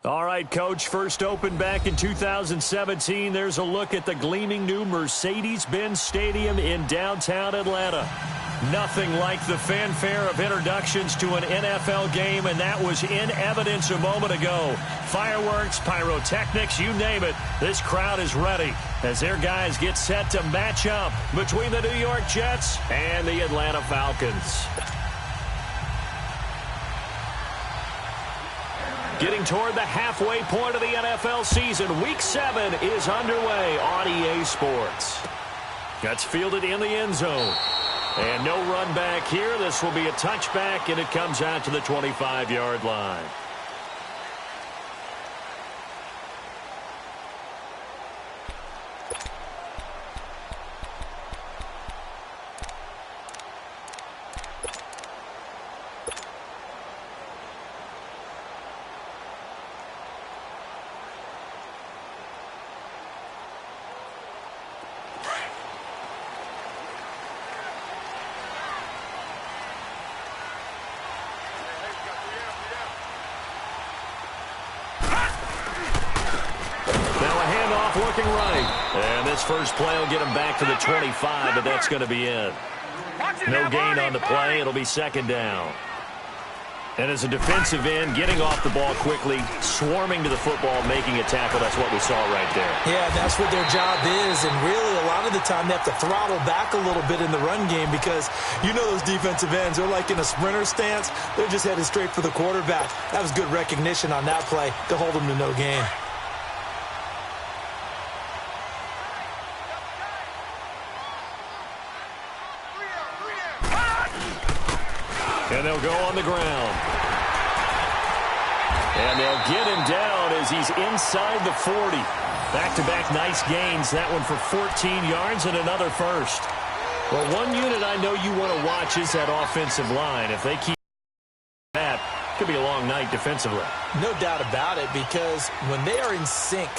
All right, Coach, first opened back in 2017. There's a look at the gleaming new Mercedes-Benz Stadium in downtown Atlanta. Nothing like the fanfare of introductions to an NFL game, and that was in evidence a moment ago. Fireworks, pyrotechnics, you name it. This crowd is ready as their guys get set to match up between the New York Jets and the Atlanta Falcons. Getting toward the halfway point of the NFL season, Week 7 is underway on EA Sports. That's fielded in the end zone. And no run back here. This will be a touchback, and it comes out to the 25-yard line. Looking right. And this first play will get him back to the 25, but that's going to be it. No gain on the play. It'll be second down. And as a defensive end, getting off the ball quickly, swarming to the football, making a tackle, that's what we saw right there. Yeah, that's what their job is. And really, a lot of the time, they have to throttle back a little bit in the run game because you know those defensive ends, they're like in a sprinter stance. They're just headed straight for the quarterback. That was good recognition on that play to hold them to no gain. And they'll go on the ground. And they'll get him down as he's inside the 40. Back-to-back nice gains. That one for 14 yards and another first. Well, one unit I know you want to watch is that offensive line. If they keep that, it could be a long night defensively. No doubt about it, because when they are in sync,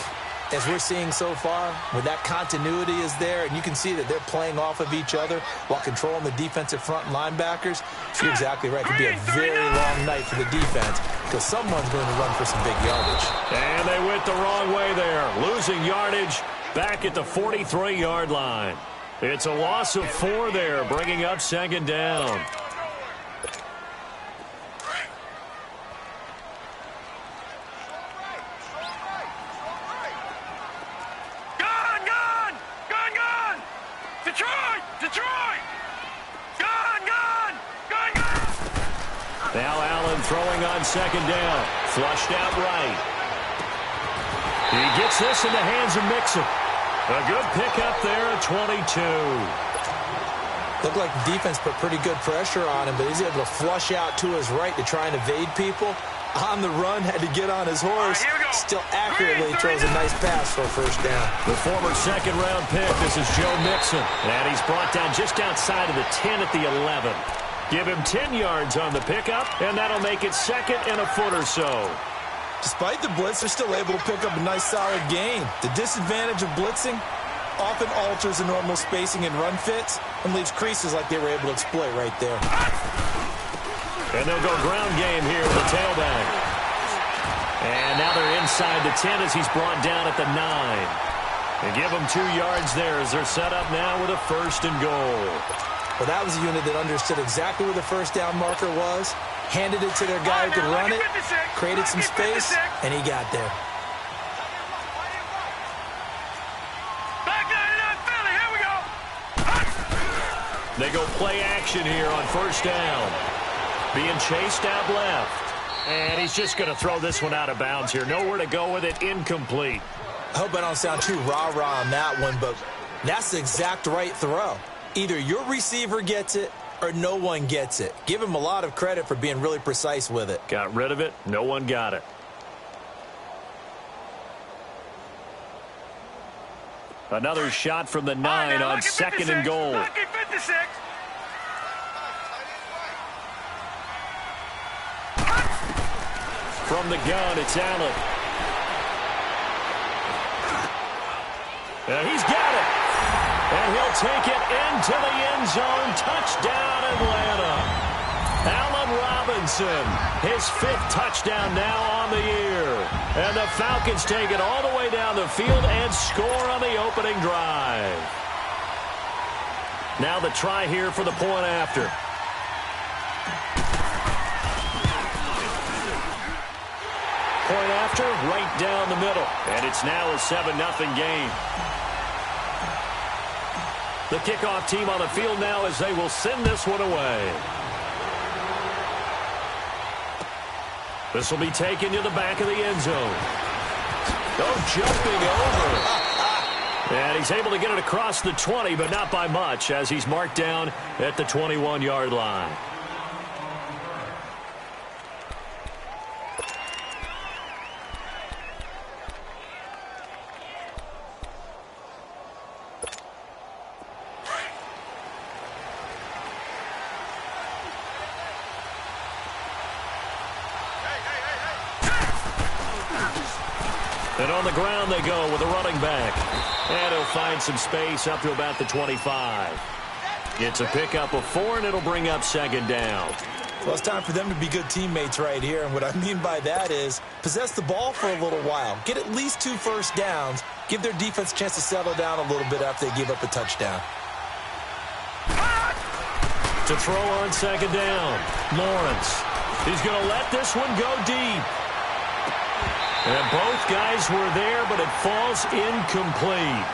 as we're seeing so far, where that continuity is there, and you can see that they're playing off of each other while controlling the defensive front linebackers. So you're exactly right. It could be a very long night for the defense because someone's going to run for some big yardage. And they went the wrong way there, losing yardage back at the 43-yard line. It's a loss of 4 there, bringing up second down. Now Allen throwing on second down. Flushed out right. He gets this in the hands of Mixon. A good pickup there at 22. Looked like the defense put pretty good pressure on him, but he's able to flush out to his right to try and evade people. On the run, had to get on his horse. Still accurately throws a nice pass for a first down. The former second-round pick, this is Joe Mixon. And he's brought down just outside of the 10 at the 11. Give him 10 yards on the pickup, and that'll make it second and a foot or so. Despite the blitz, they're still able to pick up a nice, solid gain. The disadvantage of blitzing often alters the normal spacing and run fits and leaves creases like they were able to exploit right there. And they'll go ground game here with the tailback. And now they're inside the 10 as he's brought down at the 9. And give them 2 yards there as they're set up now with a first and goal. Well, that was a unit that understood exactly where the first down marker was, handed it to their guy who could run it, created some space, and he got there. They go play action here on first down. Being chased out left. And he's just going to throw this one out of bounds here. Nowhere to go with it. Incomplete. I hope I don't sound too rah-rah on that one, but that's the exact right throw. Either your receiver gets it or no one gets it. Give him a lot of credit for being really precise with it. Got rid of it. No one got it. Another shot from the 9 on second and goal. From the gun, it's Allen. And he's got it. And he'll take it into the end zone. Touchdown, Atlanta. Allen Robinson, his 5th touchdown now on the year. And the Falcons take it all the way down the field and score on the opening drive. Now the try here for the point after. Point after, right down the middle. And it's now a 7-0 game. The kickoff team on the field now as they will send this one away. This will be taken to the back of the end zone. Jumping over. And he's able to get it across the 20, but not by much, as he's marked down at the 21-yard line. And on the ground they go with a running back. And he'll find some space up to about the 25. It's a pickup of 4, and it'll bring up 2nd down. Well, it's time for them to be good teammates right here. And what I mean by that is possess the ball for a little while. Get at least 2 first downs. Give their defense a chance to settle down a little bit after they give up a touchdown. To throw on 2nd down, Lawrence. He's going to let this one go deep. And both guys were there, but it falls incomplete.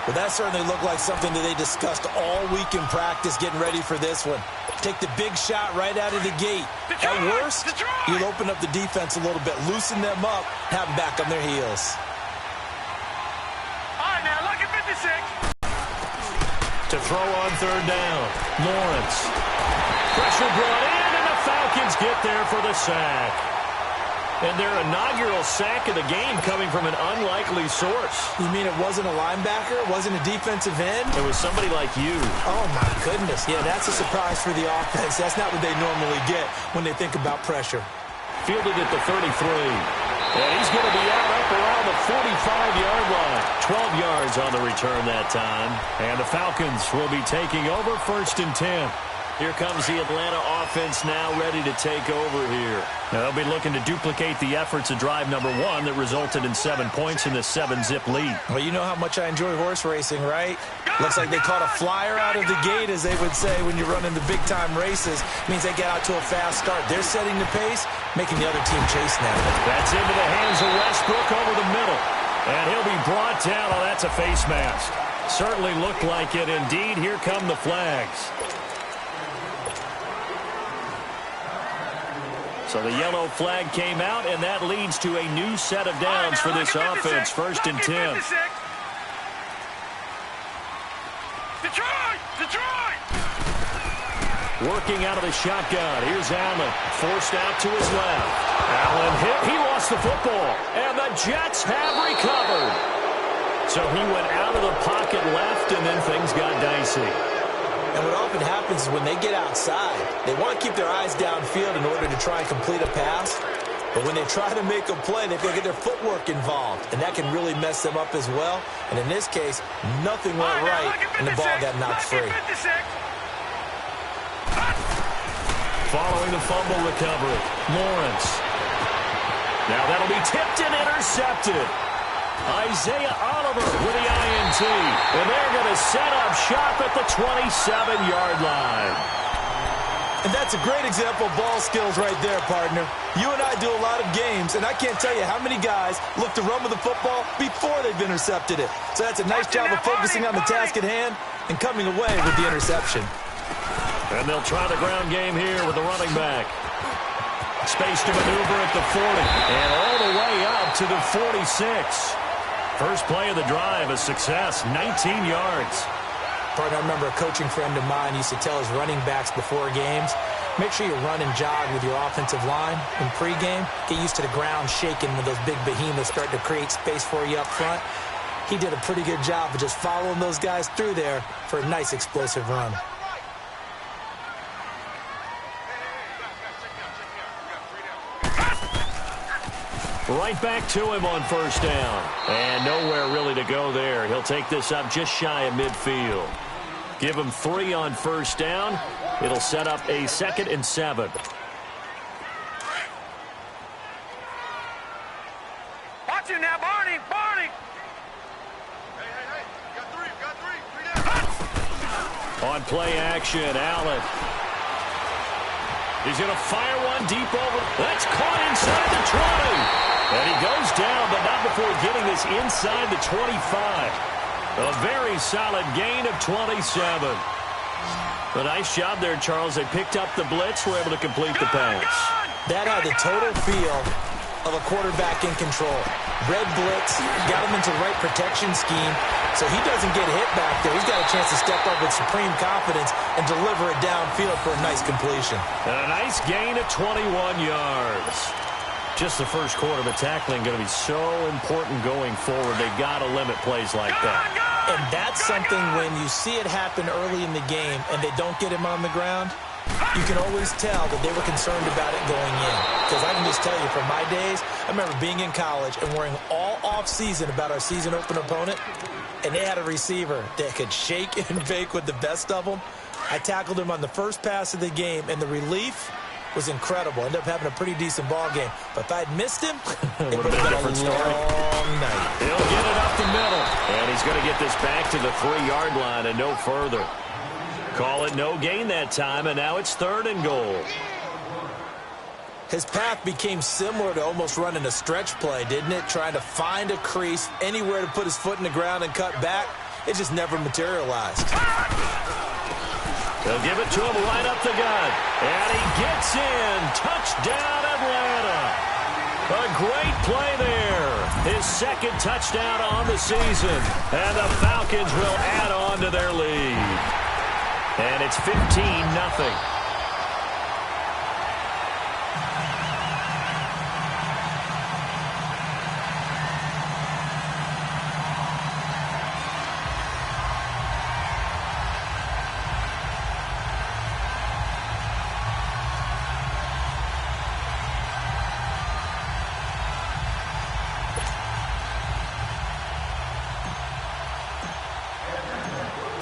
Well, that certainly looked like something that they discussed all week in practice getting ready for this one. Take the big shot right out of the gate. At worst, you'll open up the defense a little bit, loosen them up, have them back on their heels. All right, now, look at 56. To throw on 3rd down, Lawrence. Pressure brought in, and the Falcons get there for the sack. And their inaugural sack of the game coming from an unlikely source. You mean it wasn't a linebacker? It wasn't a defensive end? It was somebody like you. Oh, my goodness. Yeah, that's a surprise for the offense. That's not what they normally get when they think about pressure. Fielded at the 33. And he's going to be out up around the 45-yard line. 12 yards on the return that time. And the Falcons will be taking over 1st and 10. Here comes the Atlanta offense now ready to take over here. Now they'll be looking to duplicate the efforts of drive number 1 that resulted in 7 points in the 7-zip lead. Well, you know how much I enjoy horse racing, right? Looks like they caught a flyer out of the gate, as they would say when you're running the big-time races. Means they get out to a fast start. They're setting the pace, making the other team chase now. That's into the hands of Westbrook over the middle. And he'll be brought down. Oh, that's a face mask. Certainly looked like it. Indeed, here come the flags. So the yellow flag came out, and that leads to a new set of downs for this offense. 1st and 10. Detroit! Working out of the shotgun. Here's Allen. Forced out to his left. Allen hit. He lost the football. And the Jets have recovered. So he went out of the pocket left, and then things got dicey. And what often happens is when they get outside, they want to keep their eyes downfield in order to try and complete a pass. But when they try to make a play, they've got to get their footwork involved. And that can really mess them up as well. And in this case, nothing went right, and the ball got knocked free. Following the fumble recovery, Lawrence. Now that'll be tipped and intercepted. Isaiah Oliver with the INT. And they're going to set up shop at the 27-yard line. And that's a great example of ball skills right there, partner. You and I do a lot of games, and I can't tell you how many guys look to run with the football before they've intercepted it. So that's a nice job of focusing on the task at hand and coming away with the interception. And they'll try the ground game here with the running back. Space to maneuver at the 40. And all the way up to the 46. First play of the drive, a success, 19 yards. Partner, I remember a coaching friend of mine used to tell his running backs before games, make sure you run and jog with your offensive line in pregame. Get used to the ground shaking when those big behemoths start to create space for you up front. He did a pretty good job of just following those guys through there for a nice explosive run. Right back to him on 1st down. And nowhere really to go there. He'll take this up just shy of midfield. Give him 3 on first down. It'll set up a 2nd and 7. Watch you now, Barney. Barney. Hey. Got three down. On play action, Allen. He's going to fire one deep over. That's caught inside the 20. And he goes down, but not before getting this inside the 25. A very solid gain of 27. A nice job there, Charles. They picked up the blitz, were able to complete the pass. That had the total feel of a quarterback in control. Red blitz, got him into the right protection scheme, so he doesn't get hit back there. He's got a chance to step up with supreme confidence and deliver it downfield for a nice completion. And a nice gain of 21 yards. Just the first quarter, but tackling going to be so important going forward. They've got to limit plays like that. And that's something when you see it happen early in the game and they don't get him on the ground, you can always tell that they were concerned about it going in. Because I can just tell you from my days, I remember being in college and worrying all off-season about our season opener opponent, and they had a receiver that could shake and bake with the best of them. I tackled him on the first pass of the game, and the relief was incredible. Ended up having a pretty decent ball game. But if I'd missed him, it would have been a long night. He'll get it up the middle. And he's going to get this back to the 3-yard line and no further. Call it no gain that time, and now it's 3rd and goal. His path became similar to almost running a stretch play, didn't it? Trying to find a crease, anywhere to put his foot in the ground and cut back. It just never materialized. They'll give it to him right up the gut. And he gets in. Touchdown, Atlanta. A great play there. His 2nd touchdown on the season. And the Falcons will add on to their lead. And it's 15-0.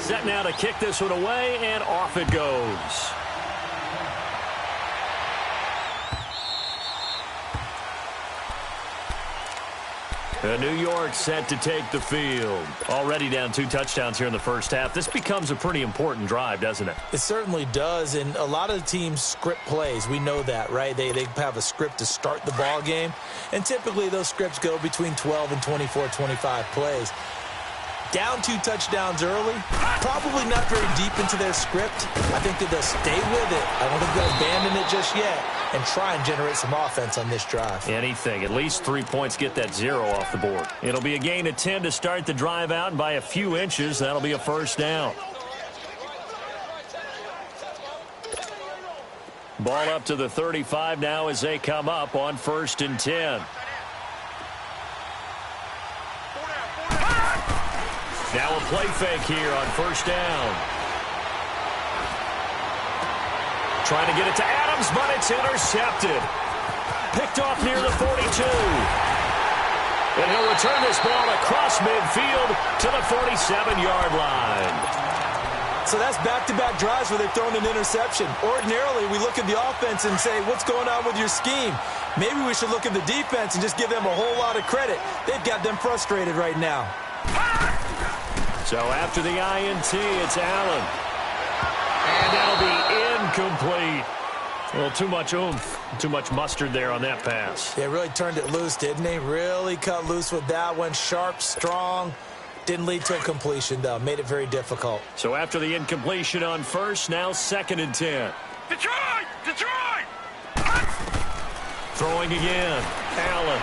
Set now to kick this one away, and off it goes. New York set to take the field. Already down 2 touchdowns here in the first half. This becomes a pretty important drive, doesn't it? It certainly does, and a lot of the teams script plays. We know that, right? They have a script to start the ball game, and typically those scripts go between 12 and 24, 25 plays. Down 2 touchdowns early, probably not very deep into their script. I think that they'll stay with it. I don't think they'll abandon it just yet and try and generate some offense on this drive. Anything. At least 3 points, get that 0 off the board. It'll be a gain of 10 to start the drive out, and by a few inches, that'll be a first down. Ball up to the 35 now as they come up on 1st and 10. Now a play fake here on 1st down. Trying to get it to Adams, but it's intercepted. Picked off near the 42. And he'll return this ball across midfield to the 47-yard line. So that's back-to-back drives where they've thrown an interception. Ordinarily, we look at the offense and say, what's going on with your scheme? Maybe we should look at the defense and just give them a whole lot of credit. They've got them frustrated right now. So after the INT, it's Allen. And that'll be incomplete. Well, too much oomph, too much mustard there on that pass. They really turned it loose, didn't they? Really cut loose with that one. Sharp, strong. Didn't lead to a completion, though. Made it very difficult. So after the incompletion on 1st, now 2nd and 10. Detroit! Detroit! Throwing again. Allen.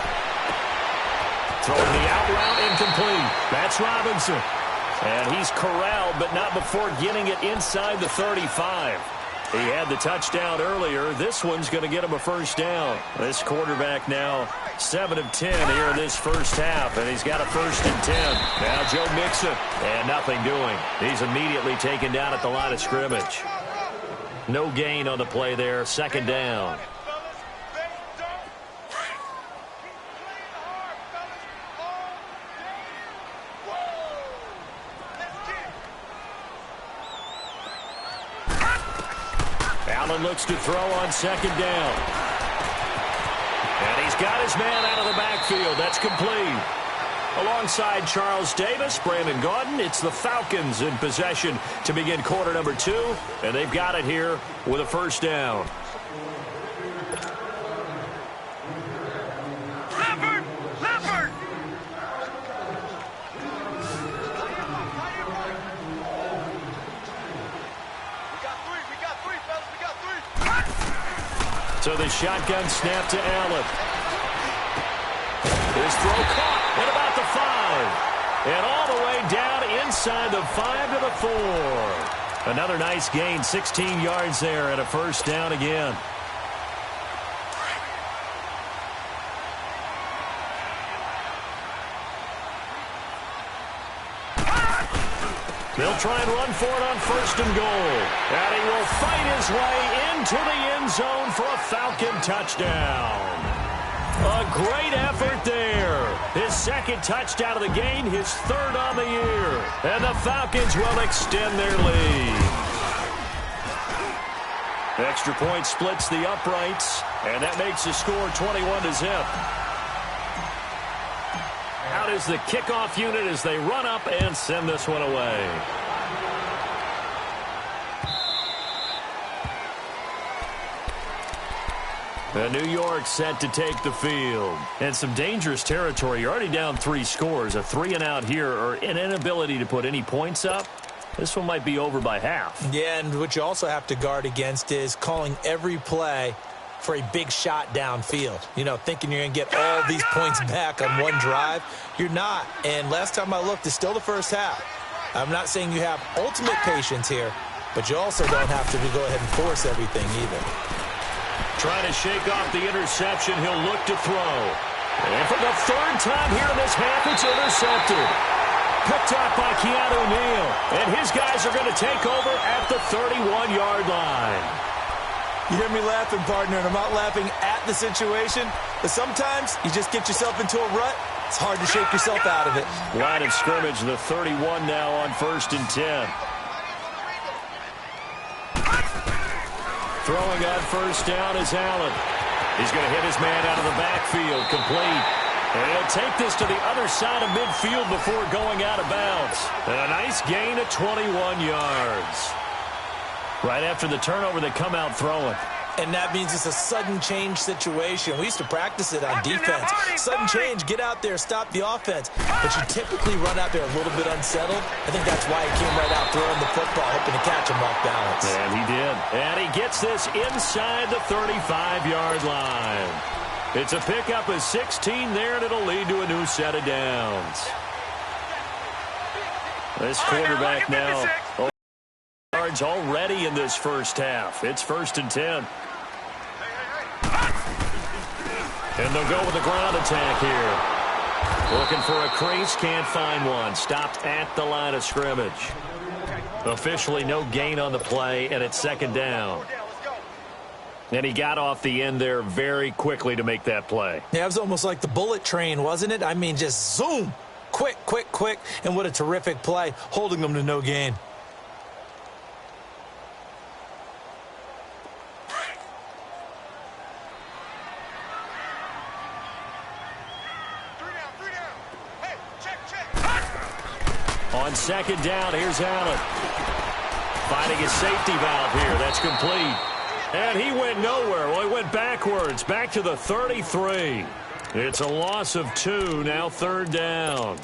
Throwing the out route, incomplete. That's Robinson. And he's corralled, but not before getting it inside the 35. He had the touchdown earlier. This one's going to get him a first down. This quarterback now 7 of 10 here in this first half, and he's got a 1st and 10. Now Joe Mixon, and nothing doing. He's immediately taken down at the line of scrimmage. No gain on the play there, 2nd down. Allen looks to throw on second down. And he's got his man out of the backfield. That's complete. Alongside Charles Davis, Brandon Gaudin, it's the Falcons in possession to begin quarter number 2. And they've got it here with a first down. Leopard! We got three, fellas. We got three. So the shotgun snap to Allen. His throw caught at about the 5. And all the way down inside the 5 to the 4. Another nice gain, 16 yards there and a first down again. They'll try and run for it on first and goal. And he will fight his way into the end zone for a Falcon touchdown. A great effort there. His second touchdown of the game, his third on the year. And the Falcons will extend their lead. Extra point splits the uprights, and that makes the score 21-0. Out is the kickoff unit as they run up and send this one away. And New York set to take the field. And some dangerous territory. You're already down 3 scores. A 3-and-out here or an inability to put any points up. This one might be over by half. Yeah, and what you also have to guard against is calling every play for a big shot downfield. You know, thinking you're going to get all these points back on one drive. You're not. And last time I looked, it's still the first half. I'm not saying you have ultimate patience here, but you also don't have to go ahead and force everything either. Trying to shake off the interception. He'll look to throw. And for the third time here in this half, it's intercepted. Picked up by Keanu Neal. And his guys are going to take over at the 31-yard line. You hear me laughing, partner, and I'm not laughing at the situation. But sometimes you just get yourself into a rut. It's hard to shake yourself out of it. Line of scrimmage, the 31 now on 1st and 10. Throwing on first down is Allen. He's going to hit his man out of the backfield, complete. And he'll take this to the other side of midfield before going out of bounds. And a nice gain of 21 yards. Right after the turnover, they come out throwing. And that means it's a sudden change situation. We used to practice it on defense. Sudden change, get out there, stop the offense. But you typically run out there a little bit unsettled. I think that's why he came right out throwing the football, hoping to catch him off balance. And he did. And he gets this inside the 35-yard line. It's a pickup of 16 there, and it'll lead to a new set of downs. This quarterback now yards already in this first half. It's 1st and 10. And they'll go with a ground attack here. Looking for a crease, can't find one. Stopped at the line of scrimmage. Officially no gain on the play, and it's 2nd down. And he got off the end there very quickly to make that play. Yeah, it was almost like the bullet train, wasn't it? I mean, just zoom. Quick, quick, quick. And what a terrific play, holding them to no gain. On 2nd down, here's Allen. Finding his safety valve here. That's complete. And he went nowhere. Well, he went backwards, back to the 33. It's a loss of 2, now 3rd down.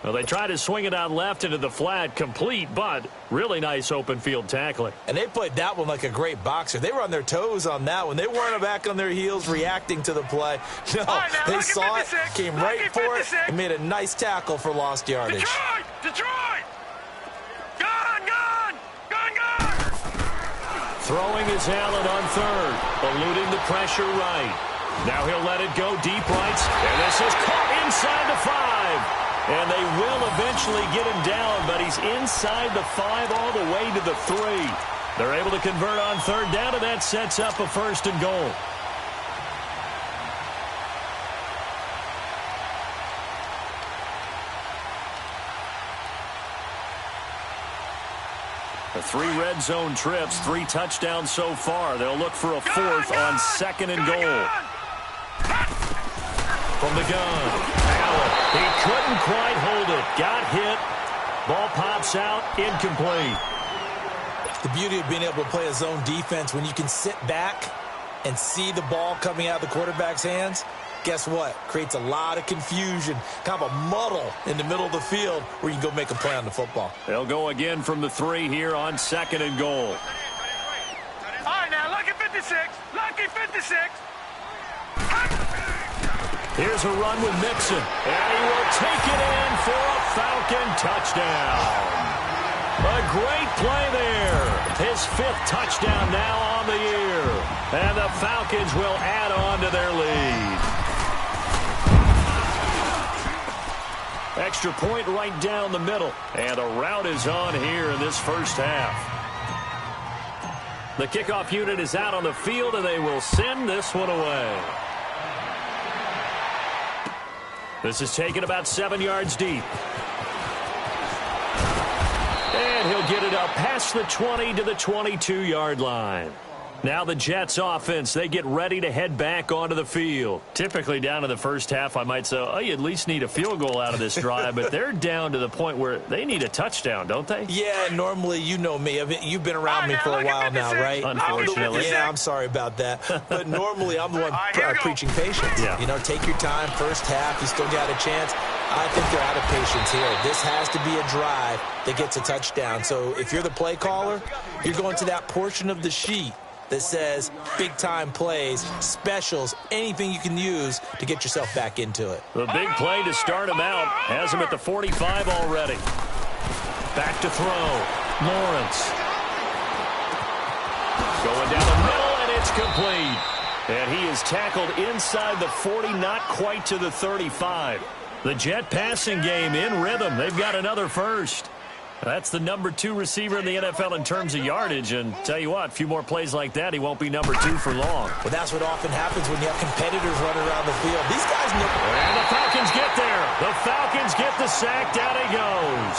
Well, they tried to swing it out left into the flat, complete, but really nice open field tackling. And they played that one like a great boxer. They were on their toes on that one. They weren't back on their heels reacting to the play. No, they saw it, came right for it, and made a nice tackle for lost yardage. Detroit! Gone! Throwing is Allen on 3rd, eluding the pressure right. Now he'll let it go deep right, and this is caught inside the 5. And they will eventually get him down, but he's inside the 5 all the way to the 3. They're able to convert on 3rd down, and that sets up a 1st and goal. The 3 red zone trips, 3 touchdowns so far. They'll look for a 4th on 2nd and goal. From the gun, Allen. He couldn't quite hold it. Got hit. Ball pops out, incomplete. The beauty of being able to play a zone defense when you can sit back and see the ball coming out of the quarterback's hands, guess what? Creates a lot of confusion, kind of a muddle in the middle of the field where you can go make a play on the football. They'll go again from the 3 here on 2nd and goal. All right, now, lucky 56. Lucky 56. Here's a run with Mixon, and he will take it in for a Falcon touchdown. A great play there. His 5th touchdown now on the year. And the Falcons will add on to their lead. Extra point right down the middle. And a rout is on here in this first half. The kickoff unit is out on the field, and they will send this one away. This is taken about 7 yards deep. And he'll get it up past the 20 to the 22-yard line. Now the Jets offense, they get ready to head back onto the field. Typically down in the first half, I might say, oh, you at least need a field goal out of this drive, but they're down to the point where they need a touchdown, don't they? Yeah, normally, you know me. I mean, you've been around me for a while now, right? Unfortunately. Yeah, I'm sorry about that. But normally, I'm the one preaching patience. Yeah. You know, take your time. First half, you still got a chance. I think they're out of patience here. This has to be a drive that gets a touchdown. So if you're the play caller, you're going to that portion of the sheet that says big-time plays, specials, anything you can use to get yourself back into it. The big play to start him out has him at the 45 already. Back to throw. Lawrence. Going down the middle, and it's complete. And he is tackled inside the 40, not quite to the 35. The Jet passing game in rhythm. They've got another first. That's the number 2 receiver in the NFL in terms of yardage. And tell you what, a few more plays like that, he won't be number 2 for long. Well, that's what often happens when you have competitors running around the field. These guys know. And the Falcons get there. The Falcons get the sack. Down he goes.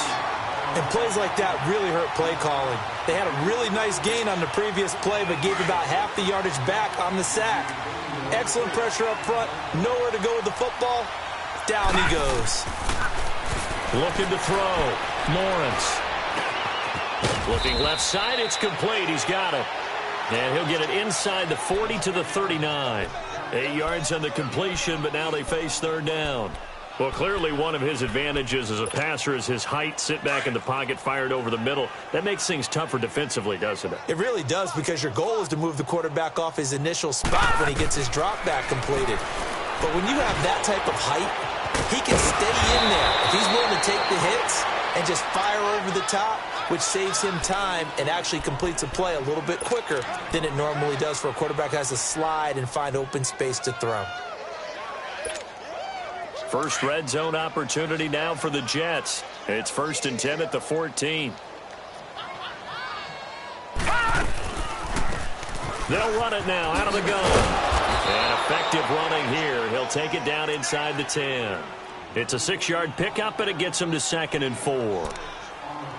And plays like that really hurt play calling. They had a really nice gain on the previous play, but gave about half the yardage back on the sack. Excellent pressure up front. Nowhere to go with the football. Down he goes. Looking to throw. Lawrence. Looking left side. It's complete. He's got it. And he'll get it inside the 40 to the 39. 8 yards on the completion, but now they face third down. Well, clearly one of his advantages as a passer is his height. Sit back in the pocket, fired over the middle. That makes things tougher defensively, doesn't it? It really does, because your goal is to move the quarterback off his initial spot when he gets his drop back completed. But when you have that type of height, he can stay in there. If he's willing to take the hits and just fire over the top, which saves him time and actually completes a play a little bit quicker than it normally does for a quarterback who has to slide and find open space to throw. First red zone opportunity now for the Jets. It's 1st and 10 at the 14. They'll run it now out of the gun. And effective running here. He'll take it down inside the 10. It's a 6-yard pickup, and it gets him to 2nd and 4.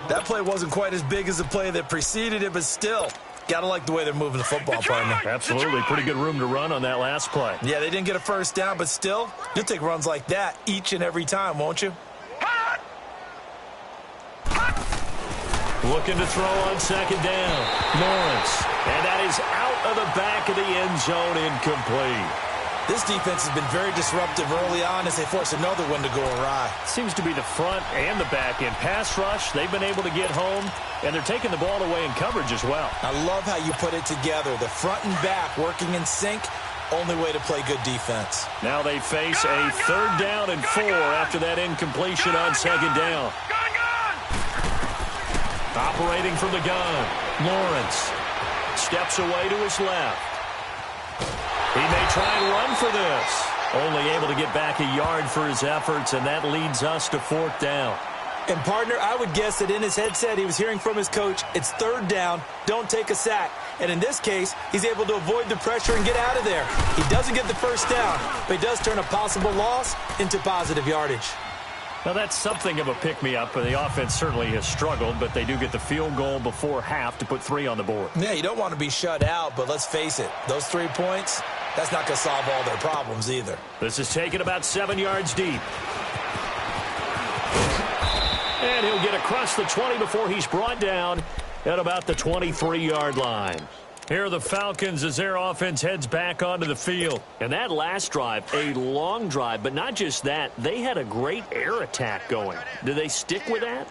That play wasn't quite as big as the play that preceded it, but still, gotta like the way they're moving the football, partner. Absolutely. Pretty good room to run on that last play. Yeah, they didn't get a first down, but still, you'll take runs like that each and every time, won't you? Looking to throw on 2nd down. Lawrence. And that is out of the back of the end zone, incomplete. This defense has been very disruptive early on as they force another one to go awry. Seems to be the front and the back end. Pass rush, they've been able to get home, and they're taking the ball away in coverage as well. I love how you put it together. The front and back working in sync, only way to play good defense. Now they face a 3rd down and 4 after that incompletion on 2nd down. Operating from the gun, Lawrence steps away to his left. He may try and run for this. Only able to get back a yard for his efforts, and that leads us to 4th down. And, partner, I would guess that in his headset he was hearing from his coach, it's 3rd down, don't take a sack. And in this case, he's able to avoid the pressure and get out of there. He doesn't get the first down, but he does turn a possible loss into positive yardage. Now, that's something of a pick-me-up. The offense certainly has struggled, but they do get the field goal before half to put 3 on the board. Yeah, you don't want to be shut out, but let's face it, those 3 points, that's not going to solve all their problems either. This is taken about 7 yards deep. And he'll get across the 20 before he's brought down at about the 23-yard line. Here are the Falcons as their offense heads back onto the field. And that last drive, a long drive, but not just that, they had a great air attack going. Do they stick with that?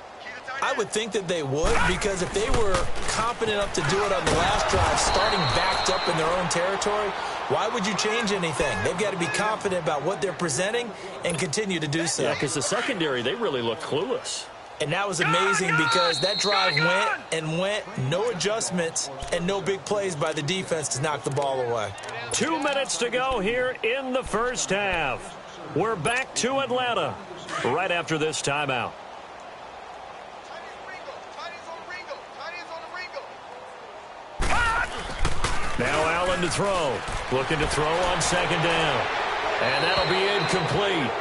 I would think that they would, because if they were confident enough to do it on the last drive, starting backed up in their own territory, why would you change anything? They've got to be confident about what they're presenting and continue to do so. Yeah, because the secondary, they really look clueless. And that was amazing because that drive went, no adjustments, and no big plays by the defense to knock the ball away. 2 minutes to go here in the first half. We're back to Atlanta right after this timeout. Now Allen to throw. Looking to throw on second down. And that'll be incomplete.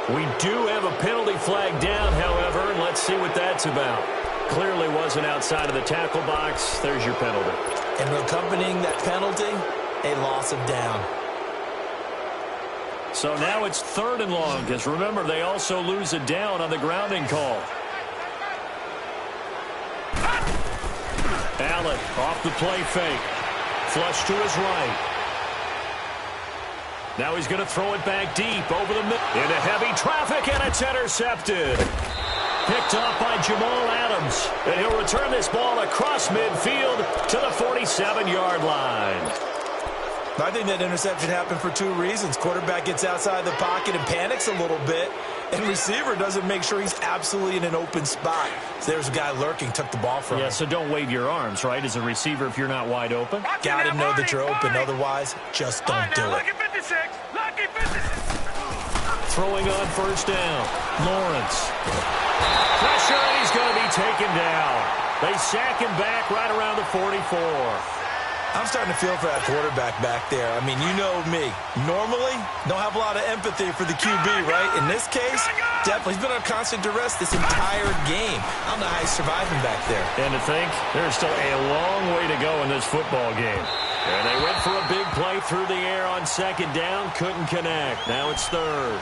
We do have a penalty flag down, however, and let's see what that's about. Clearly wasn't outside of the tackle box. There's your penalty. And accompanying that penalty, a loss of down. So now it's 3rd and long, because remember, they also lose a down on the grounding call. Allen off the play fake. Flush to his right. Now he's going to throw it back deep over the middle. Into heavy traffic, and it's intercepted. Picked off by Jamal Adams. And he'll return this ball across midfield to the 47-yard line. I think that interception happened for 2 reasons. Quarterback gets outside the pocket and panics a little bit, and receiver doesn't make sure he's absolutely in an open spot. So there's a guy lurking, took the ball from him. Yeah, so don't wave your arms, right, as a receiver if you're not wide open? Got to know that you're open. Otherwise, just don't do it. Throwing on first down. Lawrence. Pressure, and he's going to be taken down. They sack him back right around the 44. I'm starting to feel for that quarterback back there. I mean, you know me. Normally, don't have a lot of empathy for the QB, right? In this case, definitely. He's been on constant duress this entire game. I don't know how he's surviving back there. And to think, there's still a long way to go in this football game. And they went for a big play through the air on second down. Couldn't connect. Now it's 3rd.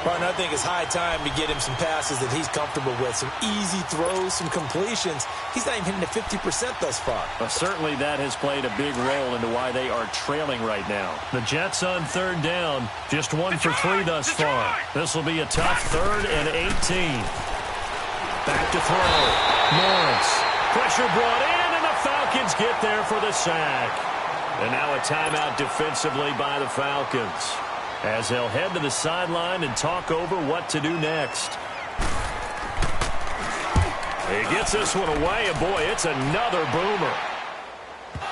Partner, I think it's high time to get him some passes that he's comfortable with. Some easy throws, some completions. He's not even hitting the 50% thus far. Well, certainly that has played a big role into why they are trailing right now. The Jets on 3rd down. Just 1 for 3 thus far. This will be a tough 3rd and 18. Back to throw. Lawrence. Pressure brought in, and the Falcons get there for the sack. And now a timeout defensively by the Falcons, as they'll head to the sideline and talk over what to do next. He gets this one away, and boy, it's another boomer.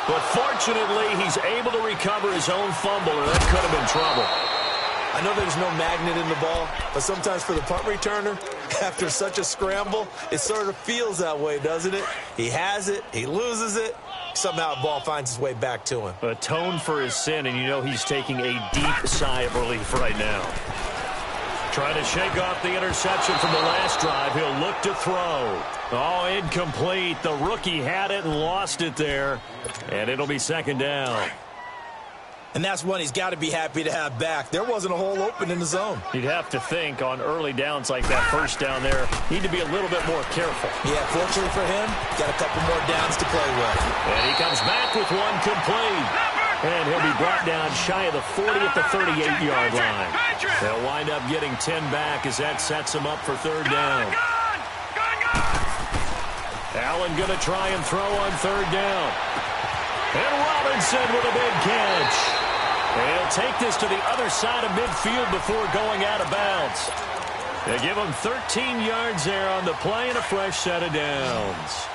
But fortunately, he's able to recover his own fumble, or that could have been trouble. I know there's no magnet in the ball, but sometimes for the punt returner, after such a scramble, it sort of feels that way, doesn't it? He has it, he loses it, somehow the ball finds its way back to him. Atone for his sin, and you know he's taking a deep sigh of relief right now. Trying to shake off the interception from the last drive. He'll look to throw. Oh, incomplete. The rookie had it and lost it there, and it'll be 2nd down. And that's one he's got to be happy to have back. There wasn't a hole open in the zone. You'd have to think on early downs like that first down there, need to be a little bit more careful. Yeah, fortunately for him, got a couple more downs to play with. And he comes back with one complete. And he'll be brought down shy of the 40 at the 38-yard line. They'll wind up getting 10 back as that sets them up for 3rd down. Allen going to try and throw on 3rd down. And Robinson with a big catch. And he'll take this to the other side of midfield before going out of bounds. They give him 13 yards there on the play and a fresh set of downs.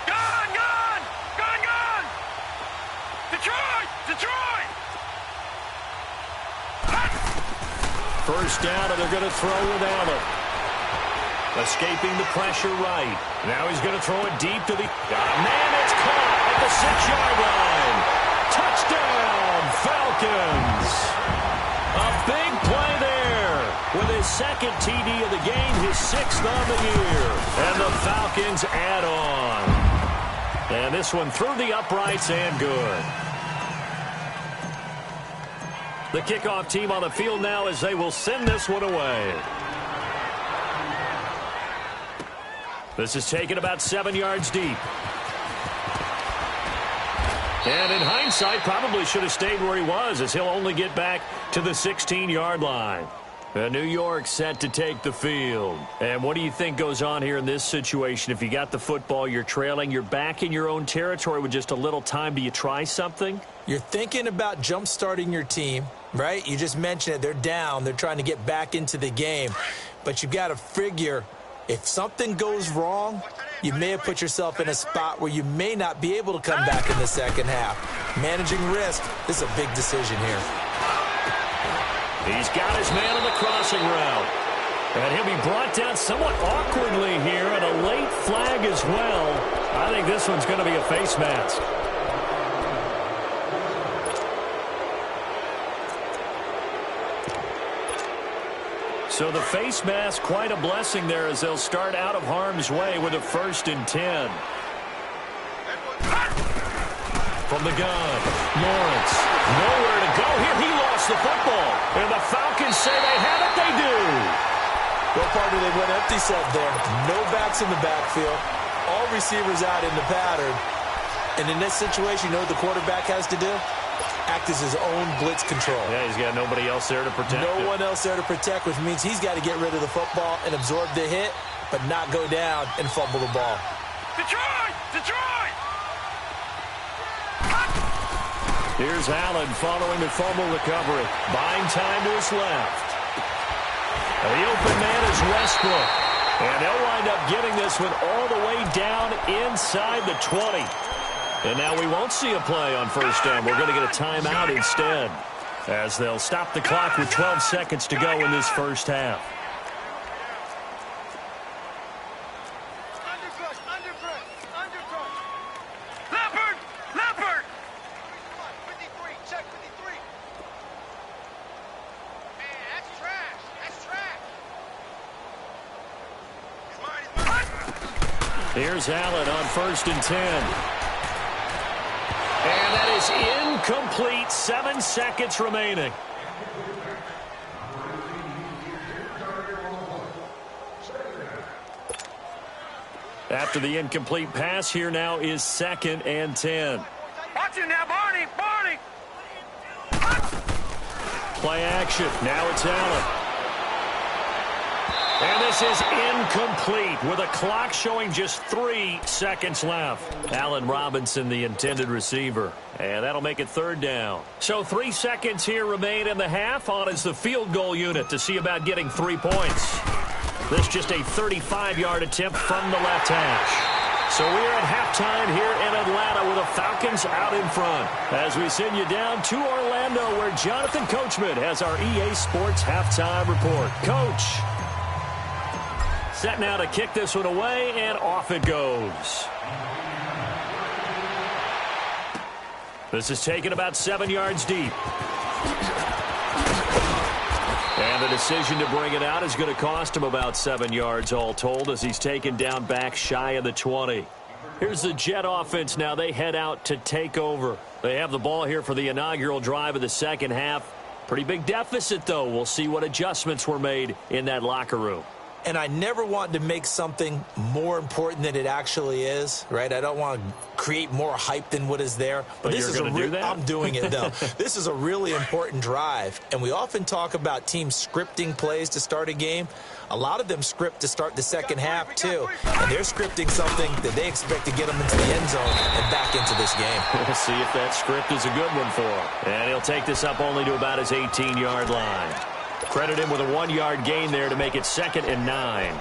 Gone! Detroit! First down, and they're going to throw with Allen. Escaping the pressure right. Now he's going to throw it deep to the... man, it's caught at the 6-yard line. Touchdown, Falcons. A big play there. with his second TD of the game, his 6th on the year. And the Falcons add on. And this one through the uprights and good. The kickoff team on the field now as they will send this one away. This is taken about 7 yards deep. And in hindsight, probably should have stayed where he was, as he'll only get back to the 16-yard line. New York set to take the field. And what do you think goes on here in this situation? If you got the football, you're trailing, you're back in your own territory with just a little time. Do you try something? You're thinking about jump-starting your team, right? You just mentioned it. They're down. They're trying to get back into the game. But you've got to figure, if something goes wrong, you may have put yourself in a spot where you may not be able to come back in the second half. Managing risk, this is a big decision here. He's got his man on the crossing route. And he'll be brought down somewhat awkwardly here, and a late flag as well. I think this one's going to be a face mask. So the face mask, quite a blessing there as they'll start out of harm's way with a 1st and 10. From the gun, Lawrence, nowhere to go here. He lost the football. And the Falcons say they have it. They do. Well, partner, they went empty set there. No backs in the backfield. All receivers out in the pattern. And in this situation, you know what the quarterback has to do? Act as his own blitz control. Yeah, he's got nobody else there to protect him. No one else there to protect, which means he's got to get rid of the football and absorb the hit, but not go down and fumble the ball. Detroit! Detroit! Here's Allen following the fumble recovery. Buying time to his left. The open man is Westbrook. And they'll wind up getting this one all the way down inside the 20. And now we won't see a play on 1st down. We're going to get a timeout instead, as they'll stop the clock with 12 seconds to go in this 1st half. Leopard! Leopard! 53, check 53. Man, that's trash. That's trash. Here's Allen on 1st and 10. And that is incomplete. 7 seconds remaining. After the incomplete pass, here now is 2nd and 10. Watch him now, Barney! Barney! Play action. Now it's Allen. And this is incomplete with a clock showing just 3 seconds left. Allen Robinson, the intended receiver. And that'll make it 3rd down. So 3 seconds here remain in the half. On is the field goal unit to see about getting 3 points. This just a 35-yard attempt from the left hash. So we're at halftime here in Atlanta with the Falcons out in front. As we send you down to Orlando, where Jonathan Coachman has our EA Sports halftime report. Coach. Set now to kick this one away, and off it goes. This is taken about 7 yards deep. And the decision to bring it out is going to cost him about 7 yards all told, as he's taken down back shy of the 20. Here's the Jet offense now. They head out to take over. They have the ball here for the inaugural drive of the second half. Pretty big deficit, though. We'll see what adjustments were made in that locker room. And I never want to make something more important than it actually is, right? I don't want to create more hype than what is there. But this you're going to do that? I'm doing it, though. This is a really important drive. And we often talk about teams scripting plays to start a game. A lot of them script to start the second half, too. And they're scripting something that they expect to get them into the end zone and back into this game. We'll see if that script is a good one for him. And he'll take this up only to about his 18-yard line. Credit him with a 1-yard gain there to make it 2nd and 9.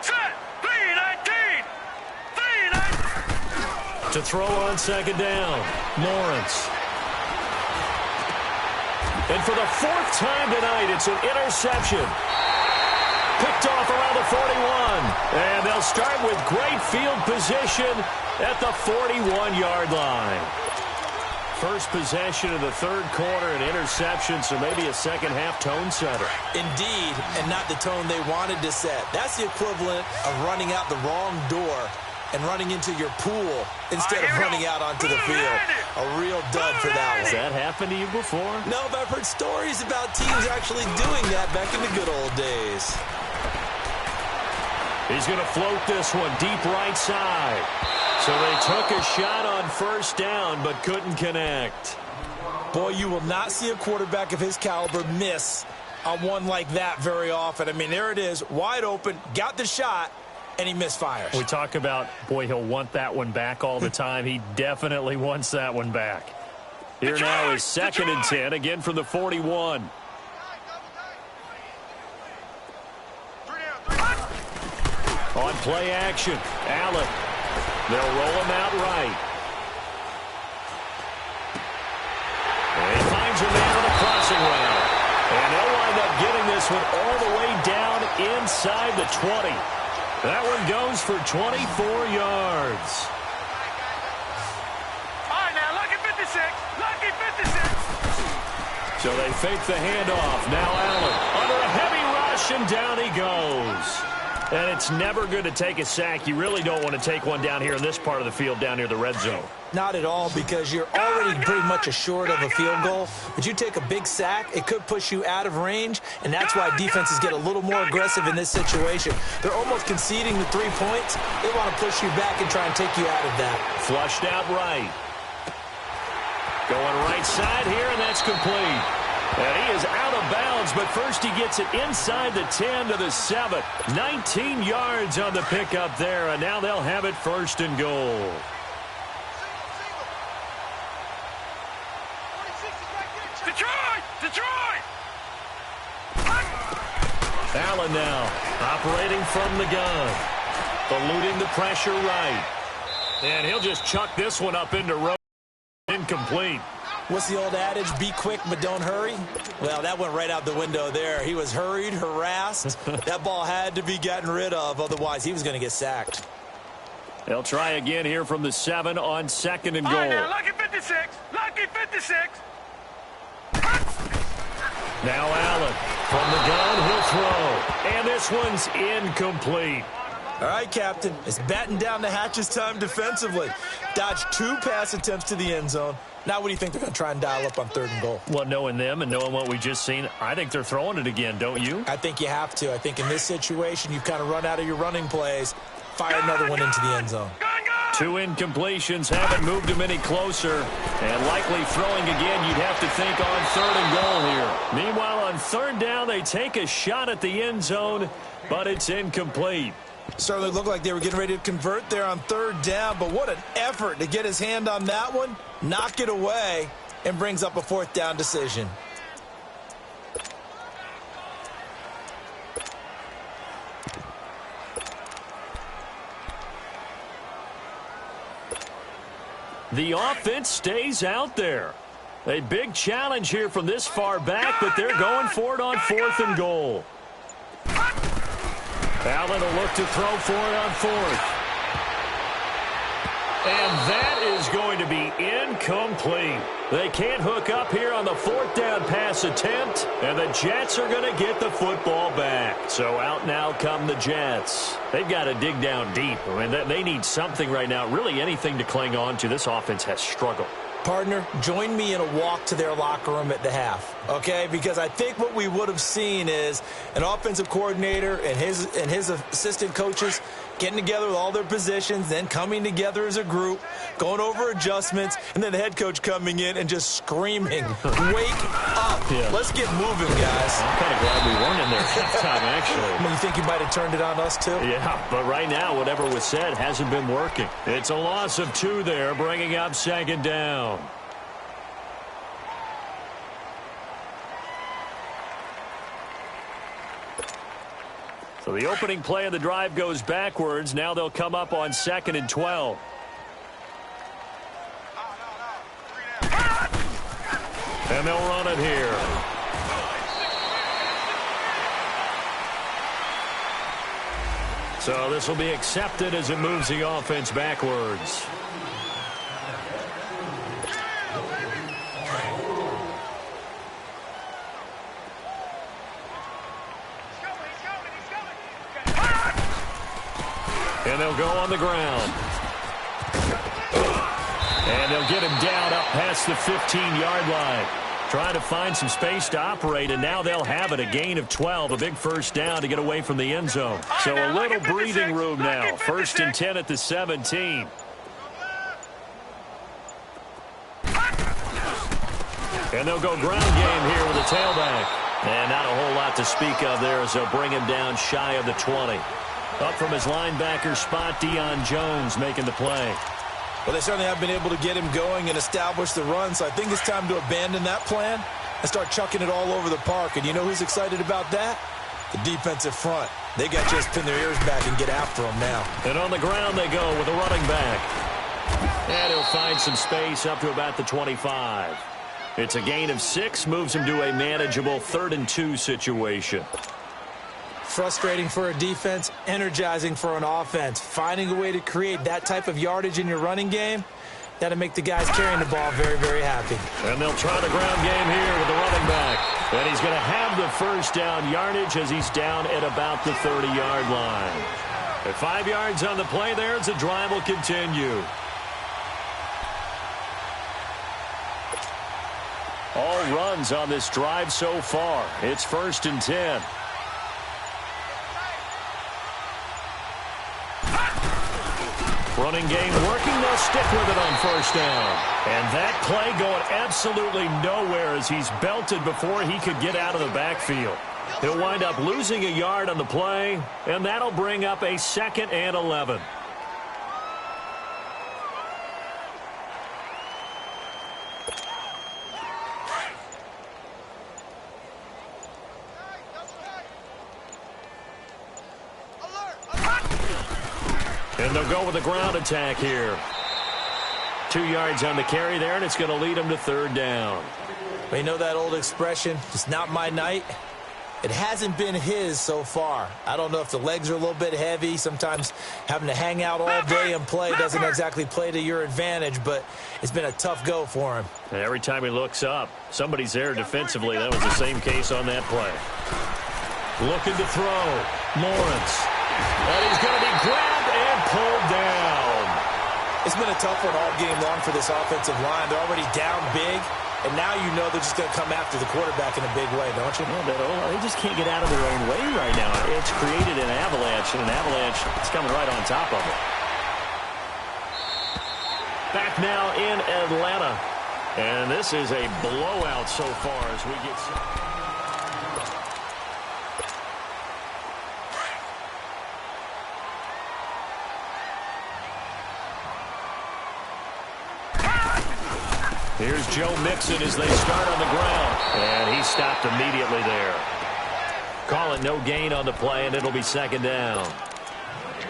Set! 3-19! 3-19! To throw on 2nd down, Lawrence. And for the 4th time tonight, it's an interception. Picked picked off around the 41. And they'll start with great field position at the 41-yard line. First possession of the third quarter, an interception, so maybe a second-half tone setter. Indeed, and not the tone they wanted to set. That's the equivalent of running out the wrong door and running into your pool instead of running out onto the field. A real dud for that one. Has that happened to you before? No, but I've heard stories about teams actually doing that back in the good old days. He's going to float this one deep right side. So they took a shot on first down, but couldn't connect. Boy, you will not see a quarterback of his caliber miss on one like that very often. I mean, there it is, wide open, got the shot, and he misfires. We talk about, boy, he'll want that one back all the time. He definitely wants that one back. Here now is 2nd and 10, again from the 41. On play action, Allen. They'll roll him out right. And he finds a man on a crossing route. And they'll wind up getting this one all the way down inside the 20. That one goes for 24 yards. All right, now, lucky 56. Lucky 56. So they fake the handoff. Now Allen under a heavy rush, and down he goes. And it's never good to take a sack. You really don't want to take one down here in this part of the field down near the red zone. Not at all, because you're already pretty much assured of a field goal. But you take a big sack, it could push you out of range, and that's why defenses get a little more aggressive in this situation. They're almost conceding the 3 points. They want to push you back and try and take you out of that. Flushed out right. Going right side here, and that's complete. And he is out of bounds, but first he gets it inside the 10 to the 7. 19 yards on the pickup there, and now they'll have it 1st and goal. Detroit! Detroit! Allen now operating from the gun. Eluding the pressure right. And he'll just chuck this one up into row. Incomplete. What's the old adage? Be quick, but don't hurry? Well, that went right out the window there. He was hurried, harassed. That ball had to be gotten rid of. Otherwise, he was going to get sacked. They'll try again here from the 7 on 2nd and All goal. right, now, lucky 56. Lucky 56. Now Allen from the gun, he'll throw. And this one's incomplete. All right, Captain. It's batten down the hatches time defensively. Dodged 2 pass attempts to the end zone. Now what do you think they're going to try and dial up on 3rd and goal? Well, knowing them and knowing what we just seen, I think they're throwing it again, don't you? I think you have to. I think in this situation, you've kind of run out of your running plays. Fire another one into the end zone. 2 incompletions haven't moved him any closer. And likely throwing again, you'd have to think on 3rd and goal here. Meanwhile, on 3rd down, they take a shot at the end zone, but it's incomplete. Certainly looked like they were getting ready to convert there on 3rd down, but what an effort to get his hand on that one, knock it away, and brings up a 4th down decision. The offense stays out there. A big challenge here from this far back, but they're going for it on 4th and goal. Allen will look to throw for it on 4th. And that is going to be incomplete. They can't hook up here on the 4th down pass attempt, and the Jets are going to get the football back. So out now come the Jets. They've got to dig down deep. I mean, they need something right now, really anything to cling on to. This offense has struggled. Partner, join me in a walk to their locker room at the half, okay? Because I think what we would have seen is an offensive coordinator and his assistant coaches getting together with all their positions, then coming together as a group, going over adjustments, and then the head coach coming in and just screaming, wake up. Yeah. Let's get moving, guys. I'm kind of glad we weren't in there at halftime, actually. I mean, you think you might have turned it on us, too? Yeah, but right now, whatever was said hasn't been working. It's a loss of 2 there, bringing up 2nd down. So the opening play of the drive goes backwards. Now they'll come up on 2nd and 12. And they'll run it here. So this will be accepted as it moves the offense backwards. And they'll go on the ground. And they'll get him down up past the 15-yard line. Trying to find some space to operate, and now they'll have it. A gain of 12, a big first down to get away from the end zone. So a little breathing room now. 1st and 10 at the 17. And they'll go ground game here with a tailback. And not a whole lot to speak of there as they'll bring him down shy of the 20. Up from his linebacker spot, Deion Jones making the play. Well, they certainly have been able to get him going and establish the run, so I think it's time to abandon that plan and start chucking it all over the park. And you know who's excited about that? The defensive front. They got to just pin their ears back and get after him now. And on the ground they go with a running back. And he'll find some space up to about the 25. It's a gain of 6, moves him to a manageable 3rd and 2 situation. Frustrating for a defense, energizing for an offense. Finding a way to create that type of yardage in your running game, that'll make the guys carrying the ball very, very happy. And they'll try the ground game here with the running back. And he's going to have the first down yardage as he's down at about the 30-yard line. At 5 yards on the play there as the drive will continue. All runs on this drive so far. It's 1st and 10. Running game working, they'll stick with it on 1st down. And that play going absolutely nowhere as he's belted before he could get out of the backfield. He'll wind up losing a yard on the play, and that'll bring up a 2nd and 11. And they'll go with a ground attack here. 2 yards on the carry there, and it's going to lead them to 3rd down. You know that old expression, it's not my night? It hasn't been his so far. I don't know if the legs are a little bit heavy. Sometimes having to hang out all day and play doesn't exactly play to your advantage, but it's been a tough go for him. And every time he looks up, somebody's there defensively. That was the same case on that play. Looking to throw. Lawrence. And he's going to be grabbed and pulled down. It's been a tough one all game long for this offensive line. They're already down big, and now you know they're just going to come after the quarterback in a big way, don't you? Yeah, they just can't get out of their own way right now. It's created an avalanche, and an avalanche is coming right on top of it. Back now in Atlanta. And this is a blowout so far as we get set. Here's Joe Mixon as they start on the ground. And he stopped immediately there. Call it no gain on the play, and it'll be 2nd down.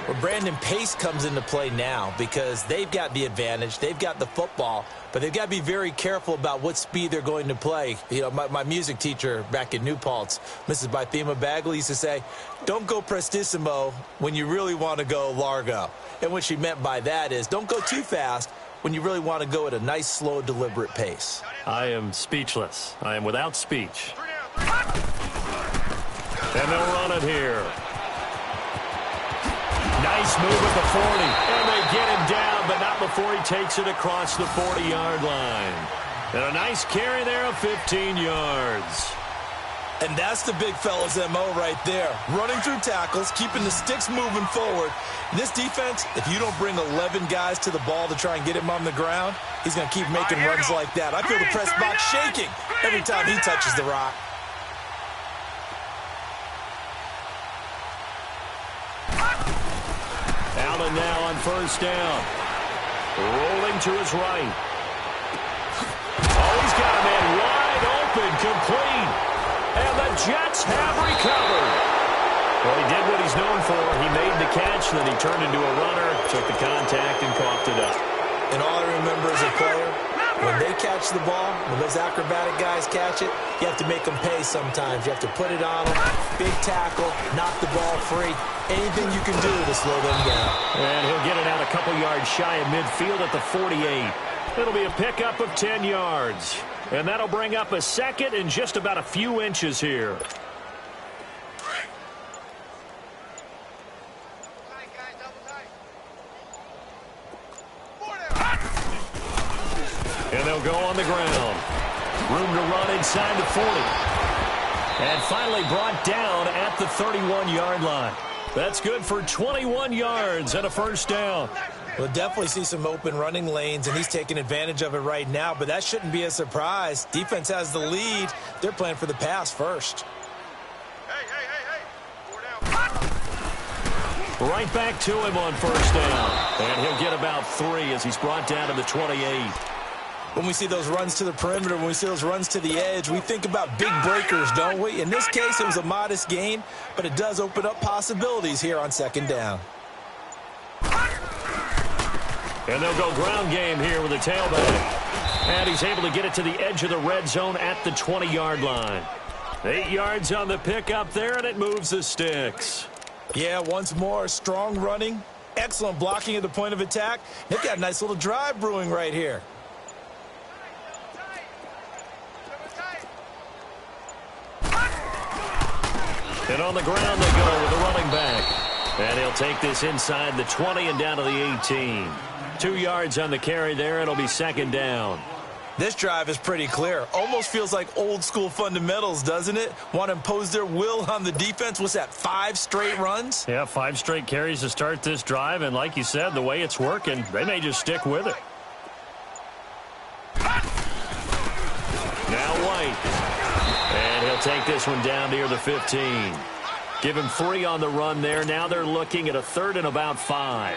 Well, Brandon, pace comes into play now because they've got the advantage. They've got the football, but they've got to be very careful about what speed they're going to play. You know, my music teacher back in New Paltz, Mrs. Bythema Bagley, used to say, don't go prestissimo when you really want to go largo. And what she meant by that is don't go too fast when you really want to go at a nice, slow, deliberate pace. I am speechless. I am without speech. And they'll run it here. Nice move at the 40. And they get him down, but not before he takes it across the 40-yard line. And a nice carry there of 15 yards. And that's the big fella's MO right there. Running through tackles, keeping the sticks moving forward. This defense, if you don't bring 11 guys to the ball to try and get him on the ground, he's going to keep making runs like that. I feel the press box shaking every time he touches the rock. Allen now on 1st down. Rolling to his right. Oh, he's got a man wide open, complete. And the Jets have recovered. Well, he did what he's known for. He made the catch, then he turned into a runner, took the contact, and coughed it up. And all I remember as a player, when they catch the ball, when those acrobatic guys catch it, you have to make them pay sometimes. You have to put it on them, big tackle, knock the ball free. Anything you can do to slow them down. And he'll get it out a couple yards shy of midfield at the 48. It'll be a pickup of 10 yards. And that'll bring up a second and just about a few inches here. And they'll go on the ground. Room to run inside the 40. And finally brought down at the 31-yard line. That's good for 21 yards and a first down. We'll definitely see some open running lanes, and he's taking advantage of it right now, but that shouldn't be a surprise. Defense has the lead. They're playing for the pass first. Hey. 4 down. Right back to him on first down. And he'll get about 3 as he's brought down to the 28. When we see those runs to the perimeter, when we see those runs to the edge, we think about big breakers, don't we? In this case, it was a modest gain, but it does open up possibilities here on second down. And they'll go ground game here with a tailback. And he's able to get it to the edge of the red zone at the 20-yard line. 8 yards on the pickup there, and it moves the sticks. Yeah, once more, strong running, excellent blocking at the point of attack. They've got a nice little drive brewing right here. And on the ground they go with the running back. And he'll take this inside the 20 and down to the 18. 2 yards on the carry there. It'll be second down. This drive is pretty clear. Almost feels like old school fundamentals, doesn't it? Want to impose their will on the defense. What's that, 5 straight runs? Yeah, 5 straight carries to start this drive. And like you said, the way it's working, they may just stick with it. Now White. And he'll take this one down near the 15. Give him 3 on the run there. Now they're looking at a 3rd and about 5.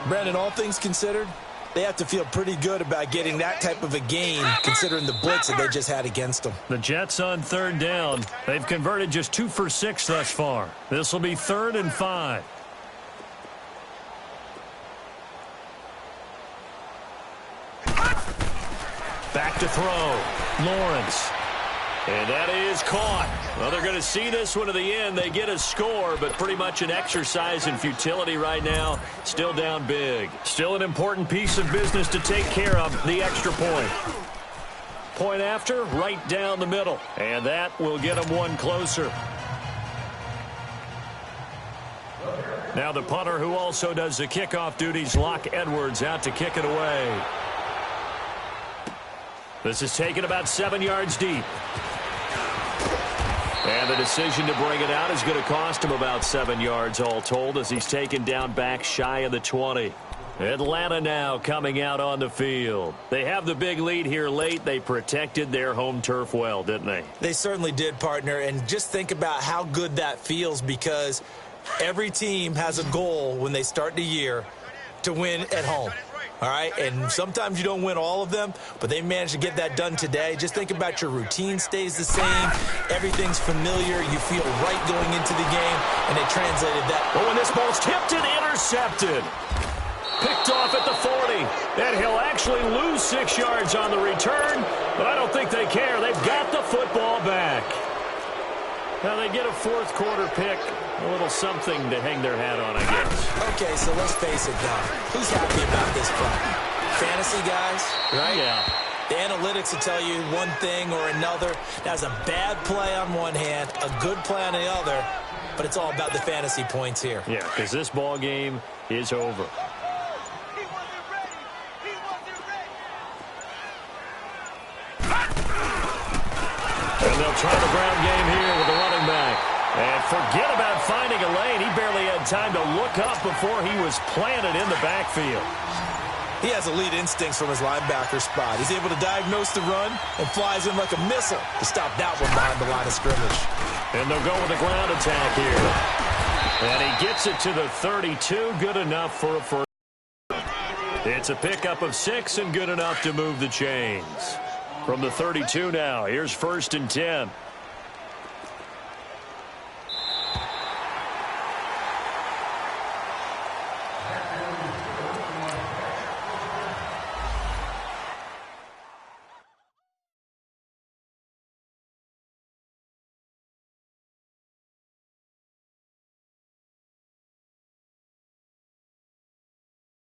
Brandon, all things considered, they have to feel pretty good about getting that type of a gain, considering the blitz that they just had against them. The Jets on 3rd down. They've converted just 2 for 6 thus far. This will be 3rd and 5. Back to throw. Lawrence. And that is caught. Well, they're going to see this one to the end. They get a score, but pretty much an exercise in futility right now. Still down big. Still an important piece of business to take care of, the extra point. Point after, right down the middle. And that will get them one closer. Now the punter who also does the kickoff duties, Locke Edwards, out to kick it away. This is taken about 7 yards deep. And the decision to bring it out is going to cost him about 7 yards all told as he's taken down back shy of the 20. Atlanta now coming out on the field. They have the big lead here late. They protected their home turf well, didn't they? They certainly did, partner. And just think about how good that feels, because every team has a goal when they start the year to win at home. All right, and sometimes you don't win all of them, but they managed to get that done today. Just think about your routine stays the same. Everything's familiar. You feel right going into the game, and they translated that. Oh, and this ball's tipped and intercepted. Picked off at the 40. And he'll actually lose 6 yards on the return, but I don't think they care. They've got the football back. Now they get a 4th quarter pick. A little something to hang their hat on, I guess. Okay, so let's face it now. Who's happy about this play? Fantasy guys, right? Yeah. The analytics will tell you one thing or another. That's a bad play on one hand, a good play on the other, but it's all about the fantasy points here. Yeah, because this ball game is over. He wasn't ready. He wasn't ready. And they'll try the ground game here with the running back. And forget about finding a lane. He barely had time to look up before he was planted in the backfield. He has elite instincts from his linebacker spot. He's able to diagnose the run and flies in like a missile to stop that one behind the line of scrimmage. And they'll go with a ground attack here. And he gets it to the 32. Good enough for a first. It's a pickup of 6 and good enough to move the chains. From the 32 now, here's 1st and 10.